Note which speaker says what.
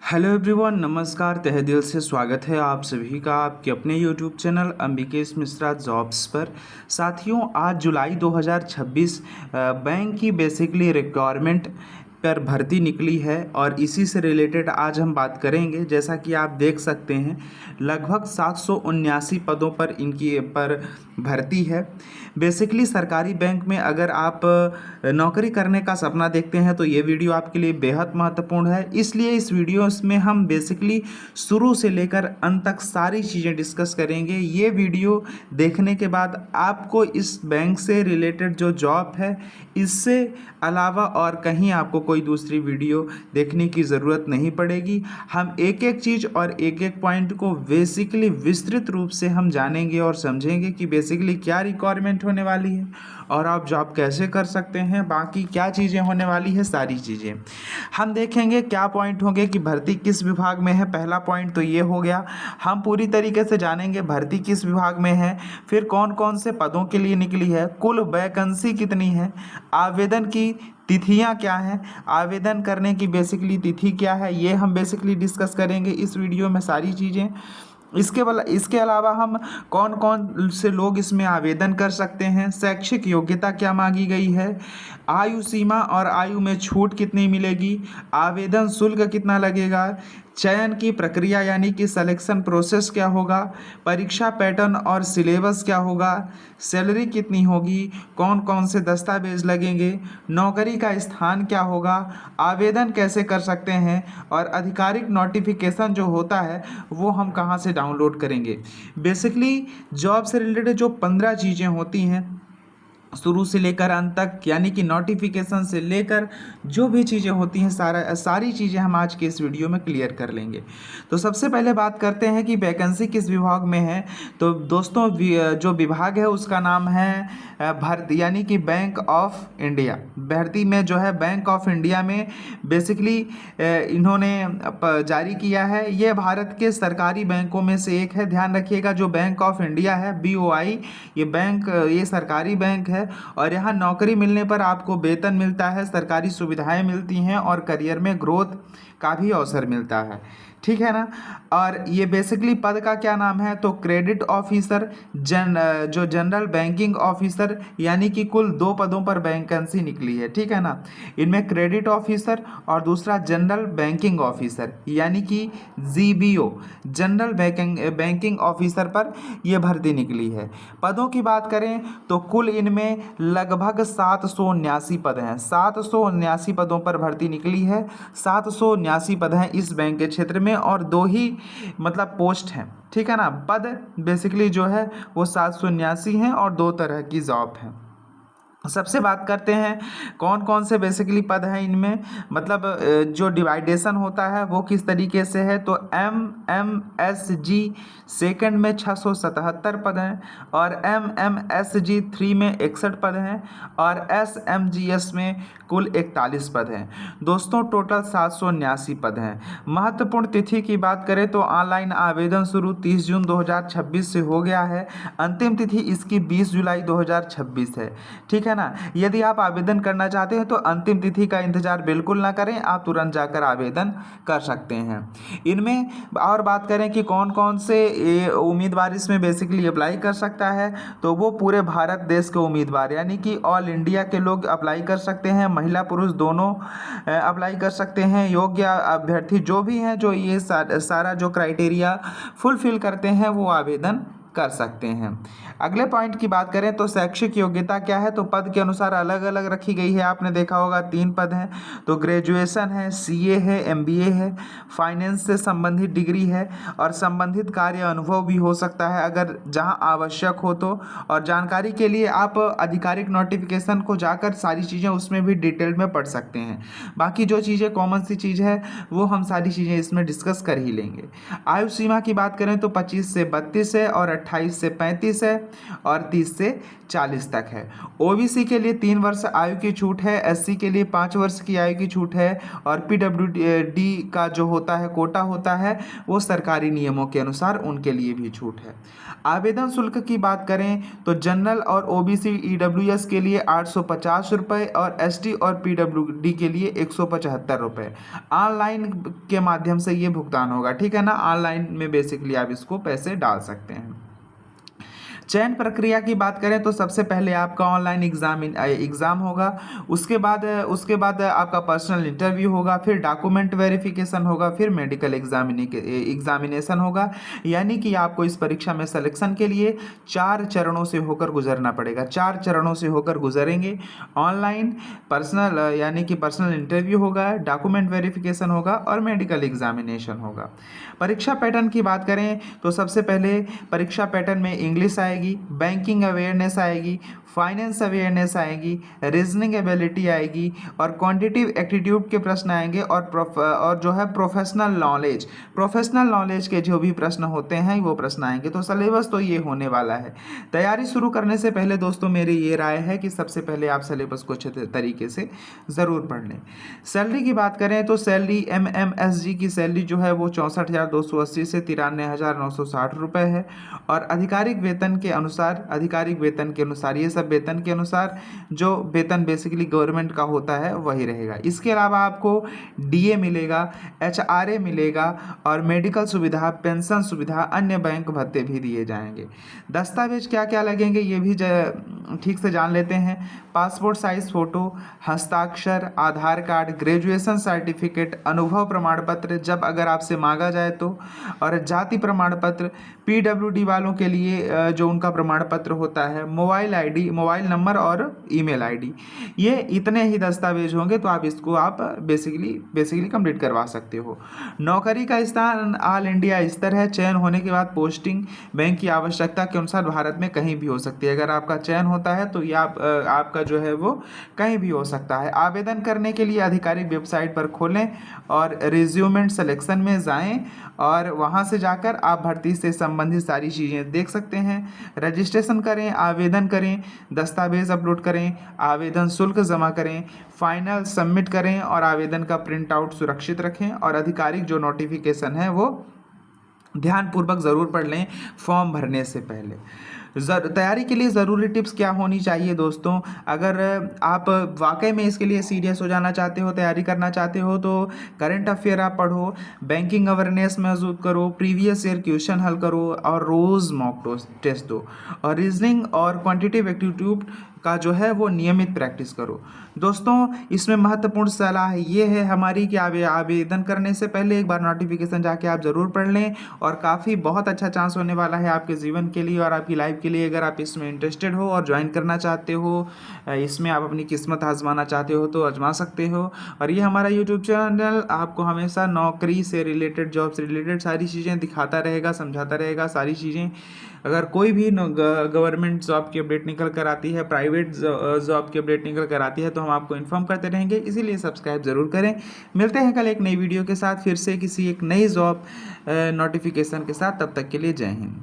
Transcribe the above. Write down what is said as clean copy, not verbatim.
Speaker 1: Hello everyone, नमस्कार। तहे दिल से स्वागत है आप सभी का आपके अपने YouTube channel Ambikesh Mishra jobs पर। साथियों, आज जुलाई 2026 बैंक की बेसिकली रिक्वायरमेंट पर भर्ती निकली है और इसी से रिलेटेड आज हम बात करेंगे। जैसा कि आप देख सकते हैं, लगभग 779 पदों पर इनकी पर भर्ती है। बेसिकली सरकारी बैंक में अगर आप नौकरी करने का सपना देखते हैं तो ये वीडियो आपके लिए बेहद महत्वपूर्ण है। इसलिए इस वीडियो में हम बेसिकली शुरू से लेकर अंत तक सारी चीज़ें डिस्कस करेंगे। ये वीडियो देखने के बाद आपको इस बैंक से रिलेटेड जो जॉब है, इससे अलावा और कहीं आपको कोई दूसरी वीडियो देखने की ज़रूरत नहीं पड़ेगी। हम एक एक चीज़ और एक एक पॉइंट को बेसिकली विस्तृत रूप से हम जानेंगे और समझेंगे कि बेसिकली क्या रिक्वायरमेंट होने वाली है और आप जॉब कैसे कर सकते हैं, बाकी क्या चीज़ें होने वाली है, सारी चीज़ें हम देखेंगे। क्या पॉइंट होंगे कि भर्ती किस विभाग में है। पहला पॉइंट तो ये हो गया। हम पूरी तरीके से जानेंगे भर्ती किस विभाग में है, फिर कौन कौन से पदों के लिए निकली है, कुल वैकेंसी कितनी है, आवेदन की तिथियां क्या हैं, आवेदन करने की बेसिकली तिथि क्या है, ये हम बेसिकली डिस्कस करेंगे इस वीडियो में सारी चीज़ें। इसके अलावा हम कौन कौन से लोग इसमें आवेदन कर सकते हैं, शैक्षिक योग्यता क्या मांगी गई है, आयु सीमा और आयु में छूट कितनी मिलेगी, आवेदन शुल्क कितना लगेगा, चयन की प्रक्रिया यानी कि सिलेक्शन प्रोसेस क्या होगा, परीक्षा पैटर्न और सिलेबस क्या होगा, सैलरी कितनी होगी, कौन कौन से दस्तावेज लगेंगे, नौकरी का स्थान क्या होगा, आवेदन कैसे कर सकते हैं और आधिकारिक नोटिफिकेशन जो होता है वो हम कहाँ से डाउनलोड करेंगे। बेसिकली जॉब से रिलेटेड जो 15 चीज़ें होती हैं शुरू से लेकर अंत तक, यानी कि नोटिफिकेशन से लेकर जो भी चीज़ें होती हैं सारी चीज़ें हम आज के इस वीडियो में क्लियर कर लेंगे। तो सबसे पहले बात करते हैं कि वैकेंसी किस विभाग में है। तो दोस्तों, जो विभाग है उसका नाम है भर्ती यानी कि बैंक ऑफ इंडिया। भर्ती में जो है बैंक ऑफ इंडिया में बेसिकली इन्होंने जारी किया है। ये भारत के सरकारी बैंकों में से एक है। ध्यान रखिएगा, जो बैंक ऑफ इंडिया है BOI, ये सरकारी बैंक है और यहाँ नौकरी मिलने पर आपको वेतन मिलता है, सरकारी सुविधाएं मिलती हैं और करियर में ग्रोथ का भी अवसर मिलता है। ठीक है ना। और ये बेसिकली पद का क्या नाम है, तो क्रेडिट ऑफिसर, जो जनरल बैंकिंग ऑफिसर, यानी कि कुल 2 पदों पर वैकेंसी निकली है। ठीक है ना। इनमें क्रेडिट ऑफिसर और दूसरा जनरल बैंकिंग ऑफिसर यानी कि GBO, जनरल बैंकिंग ऑफिसर पर यह भर्ती निकली है। पदों की बात करें तो कुल इनमें लगभग 779 पद हैं। 779 पदों पर भर्ती निकली है। 779 पद हैं इस बैंक के क्षेत्र में और 2 ही पोस्ट हैं। ठीक है ना। पद बेसिकली जो है वो 779 हैं और 2 तरह की जॉब है। सबसे बात करते हैं कौन कौन से बेसिकली पद हैं इनमें, जो डिवाइडेशन होता है वो किस तरीके से है। तो MMSG सेकंड में 677 पद हैं और MMSG 3 में 61 पद हैं और SMGS में कुल 41 पद हैं। दोस्तों, टोटल 779 पद हैं। महत्वपूर्ण तिथि की बात करें तो ऑनलाइन आवेदन शुरू 30 जून 2026 से हो गया है। अंतिम तिथि इसकी 20 जुलाई 2026 है। ठीक है ना। यदि आप आवेदन करना चाहते हैं तो अंतिम तिथि का इंतजार बिल्कुल ना करें, आप तुरंत जाकर आवेदन कर सकते हैं। इनमें और बात करें कि कौन कौन से उम्मीदवार इसमें बेसिकली अप्लाई कर सकता है, तो वो पूरे भारत देश के उम्मीदवार यानी कि ऑल इंडिया के लोग अप्लाई कर सकते हैं। महिला पुरुष दोनों अप्लाई कर सकते हैं। योग्य अभ्यर्थी जो भी हैं, जो ये सारा जो क्राइटेरिया फुलफिल करते हैं, वो आवेदन कर सकते हैं। अगले पॉइंट की बात करें तो शैक्षिक योग्यता क्या है, तो पद के अनुसार अलग अलग रखी गई है। आपने देखा होगा 3 पद हैं, तो ग्रेजुएशन है, CA है, MBA है, फाइनेंस से संबंधित डिग्री है और संबंधित कार्य अनुभव भी हो सकता है अगर जहां आवश्यक हो तो। और जानकारी के लिए आप आधिकारिक नोटिफिकेशन को जाकर सारी चीज़ें उसमें भी डिटेल में पढ़ सकते हैं। बाकी जो चीज़ें कॉमन सी चीज़ है वो हम सारी चीज़ें इसमें डिस्कस कर ही लेंगे। आयु सीमा की बात करें तो 25 से 32 है और 28 से 35 है और 30 से 40 तक है। ओबीसी के लिए 3 वर्ष आयु की छूट है, एससी के लिए 5 वर्ष की आयु की छूट है और पीडब्ल्यूडी का जो होता है कोटा होता है वो सरकारी नियमों के अनुसार उनके लिए भी छूट है। आवेदन शुल्क की बात करें तो जनरल और ओबीसी ईडब्ल्यूएस के लिए 850 रुपये और एसटी और पीडब्ल्यूडी के लिए 175 रुपये। ऑनलाइन के माध्यम से ये भुगतान होगा, ठीक है ना। ऑनलाइन में बेसिकली आप इसको पैसे डाल सकते हैं। चयन प्रक्रिया की बात करें तो सबसे पहले आपका ऑनलाइन एग्ज़ाम होगा, उसके बाद आपका पर्सनल इंटरव्यू होगा, फिर डॉक्यूमेंट वेरिफिकेशन होगा, फिर मेडिकल एग्जामिनेशन होगा। यानी कि आपको इस परीक्षा में सिलेक्शन के लिए 4 चरणों से होकर गुजरना पड़ेगा। 4 चरणों से होकर गुजरेंगे। ऑनलाइन पर्सनल यानी कि पर्सनल इंटरव्यू होगा, डॉक्यूमेंट वेरिफिकेशन होगा और मेडिकल एग्जामिनेशन होगा। परीक्षा पैटर्न की बात करें तो सबसे पहले परीक्षा पैटर्न में इंग्लिश आएगी, बैंकिंग अवेयरनेस आएगी, फाइनेंस अवेयरनेस आएगी, रीजनिंग एबिलिटी आएगी और क्वांटिटिव एप्टीट्यूड के प्रश्न आएंगे और जो है प्रोफेशनल नॉलेज के जो भी प्रश्न होते हैं वो प्रश्न आएंगे। तो सिलेबस तो ये होने वाला है। तैयारी शुरू करने से पहले दोस्तों मेरी ये राय है कि सबसे पहले आप सिलेबस को अच्छे तरीके से ज़रूर पढ़ लें। सैलरी की बात करें तो सैलरी MMSG की सैलरी जो है वो 64,280 से 93,960 रुपये है और आधिकारिक वेतन के अनुसार ये सब वेतन के अनुसार जो वेतन बेसिकली गवर्नमेंट का होता है वही रहेगा। इसके अलावा आपको DA मिलेगा, HRA मिलेगा और मेडिकल सुविधा, पेंशन सुविधा, अन्य बैंक भत्ते भी दिए जाएंगे। दस्तावेज क्या क्या लगेंगे ये भी ठीक से जान लेते हैं। पासपोर्ट साइज फ़ोटो, हस्ताक्षर, आधार कार्ड, ग्रेजुएशन सर्टिफिकेट, अनुभव प्रमाण पत्र जब अगर आपसे मांगा जाए तो, और जाति प्रमाण पत्र। PWD वालों के लिए जो उनका प्रमाण पत्र होता है, मोबाइल नंबर और ईमेल ID। ये इतने ही दस्तावेज होंगे तो आप इसको बेसिकली कंप्लीट करवा सकते हो। नौकरी का स्थान ऑल इंडिया स्तर है। चयन होने के बाद पोस्टिंग बैंक की आवश्यकता के अनुसार भारत में कहीं भी हो सकती है। अगर आपका चयन होता है तो ये आपका जो है वो कहीं भी हो सकता है। आवेदन करने के लिए आधिकारिक वेबसाइट पर खोलें और रिज्यूमेंट सिलेक्शन में जाएं और वहां से जाकर आप भर्ती से संबंधित सारी चीज़ें देख सकते हैं। रजिस्ट्रेशन करें, आवेदन करें, दस्तावेज अपलोड करें, आवेदन शुल्क जमा करें, फाइनल सबमिट करें और आवेदन का प्रिंट आउट सुरक्षित रखें और आधिकारिक जो नोटिफिकेशन है वो ध्यानपूर्वक ज़रूर पढ़ लें फॉर्म भरने से पहले। तैयारी के लिए ज़रूरी टिप्स क्या होनी चाहिए दोस्तों? अगर आप वाकई में इसके लिए सीरियस हो जाना चाहते हो, तैयारी करना चाहते हो तो करंट अफेयर आप पढ़ो, बैंकिंग अवेयरनेस महसूस करो, प्रीवियस ईयर क्वेश्चन हल करो और रोज़ मॉक टेस्ट दो और रीजनिंग और क्वांटिटेटिव एप्टीट्यूड का जो है वो नियमित प्रैक्टिस करो। दोस्तों इसमें महत्वपूर्ण सलाह ये है हमारी कि आवेदन करने से पहले एक बार नोटिफिकेशन जाके आप ज़रूर पढ़ लें और काफ़ी बहुत अच्छा चांस होने वाला है आपके जीवन के लिए और आपकी लाइफ के लिए। अगर आप इसमें इंटरेस्टेड हो और ज्वाइन करना चाहते हो, इसमें आप अपनी किस्मत आजमाना चाहते हो तो आजमा सकते हो। और ये हमारा यूट्यूब चैनल आपको हमेशा नौकरी से रिलेटेड, जॉब से रिलेटेड सारी चीज़ें दिखाता रहेगा, समझाता रहेगा सारी चीज़ें। अगर कोई भी गवर्नमेंट जॉब की अपडेट निकल कर आती है, प्राइवेट जॉब की अपडेट निकल कर आती है तो हम आपको इन्फॉर्म करते रहेंगे, इसीलिए सब्सक्राइब ज़रूर करें। मिलते हैं कल एक नई वीडियो के साथ फिर से किसी एक नई जॉब नोटिफिकेशन के साथ। तब तक के लिए जय हिंद।